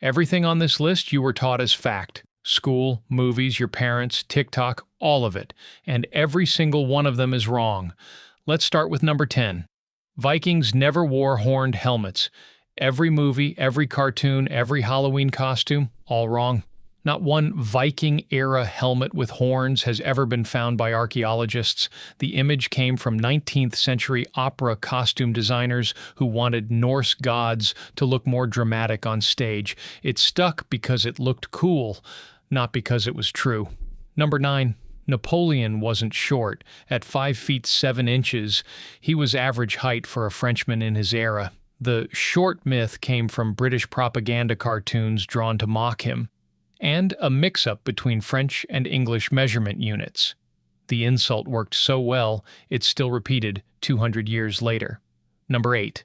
Everything on this list you were taught as fact. School, movies, your parents, TikTok, all of it. And every single one of them is wrong. Let's start with number 10. Vikings never wore horned helmets. Every movie, every cartoon, every Halloween costume, all wrong. Not one Viking-era helmet with horns has ever been found by archaeologists. The image came from 19th century opera costume designers who wanted Norse gods to look more dramatic on stage. It stuck because it looked cool, not because it was true. Number 9. Napoleon wasn't short. At 5 feet 7 inches, he was average height for a Frenchman in his era. The short myth came from British propaganda cartoons drawn to mock him, and a mix-up between French and English measurement units. The insult worked so well, it's still repeated 200 years later. Number 8.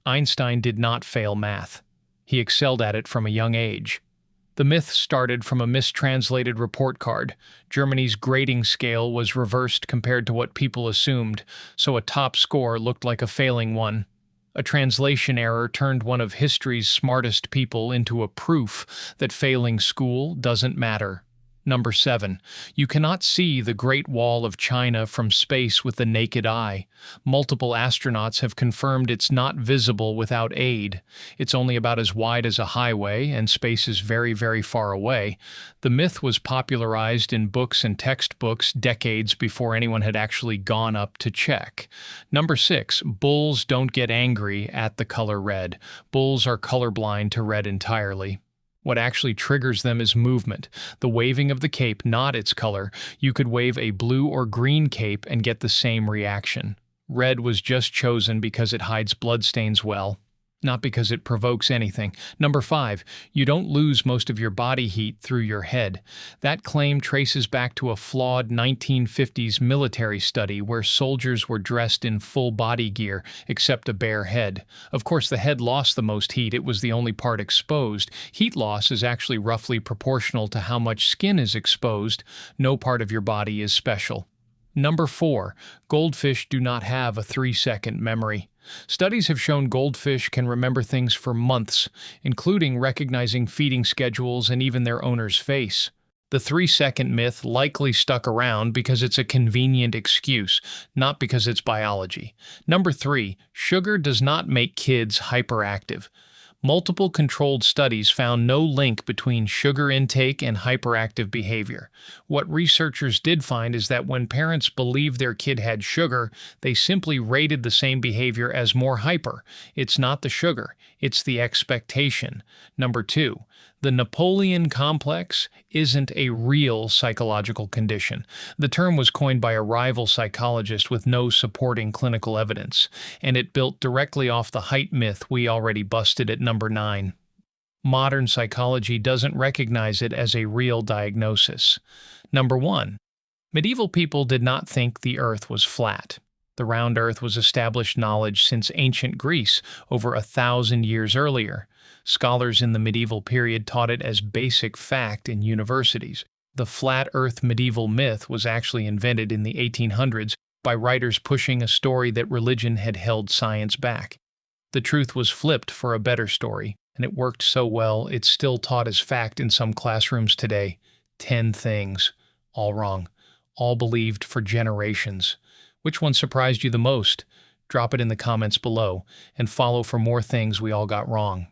Einstein did not fail math. He excelled at it from a young age. The myth started from a mistranslated report card. Germany's grading scale was reversed compared to what people assumed, so a top score looked like a failing one. A translation error turned one of history's smartest people into a proof that failing school doesn't matter. Number 7. You cannot see the Great Wall of China from space with the naked eye. Multiple astronauts have confirmed it's not visible without aid. It's only about as wide as a highway, and space is very, very far away. The myth was popularized in books and textbooks decades before anyone had actually gone up to check. Number 6. Bulls don't get angry at the color red. Bulls are colorblind to red entirely. What actually triggers them is movement, the waving of the cape, not its color. You could wave a blue or green cape and get the same reaction. Red was just chosen because it hides bloodstains well, not because it provokes anything. Number 5, you don't lose most of your body heat through your head. That claim traces back to a flawed 1950s military study where soldiers were dressed in full body gear, except a bare head. Of course, the head lost the most heat. It was the only part exposed. Heat loss is actually roughly proportional to how much skin is exposed. No part of your body is special. Number 4, goldfish do not have a 3-second memory. Studies have shown goldfish can remember things for months, including recognizing feeding schedules and even their owner's face. The 3-second myth likely stuck around because it's a convenient excuse, not because it's biology. Number 3, sugar does not make kids hyperactive. Multiple controlled studies found no link between sugar intake and hyperactive behavior. What researchers did find is that when parents believed their kid had sugar, they simply rated the same behavior as more hyper. It's not the sugar, it's the expectation. Number 2, the Napoleon complex isn't a real psychological condition. The term was coined by a rival psychologist with no supporting clinical evidence, and it built directly off the height myth we already busted at number 9. Modern psychology doesn't recognize it as a real diagnosis. Number 1. Medieval people did not think the Earth was flat. The round Earth was established knowledge since ancient Greece, over 1,000 years earlier. Scholars in the medieval period taught it as basic fact in universities. The flat Earth medieval myth was actually invented in the 1800s by writers pushing a story that religion had held science back. The truth was flipped for a better story, and it worked so well it's still taught as fact in some classrooms today. 10 things. All wrong. All believed for generations. Which one surprised you the most? Drop it in the comments below, and follow for more things we all got wrong.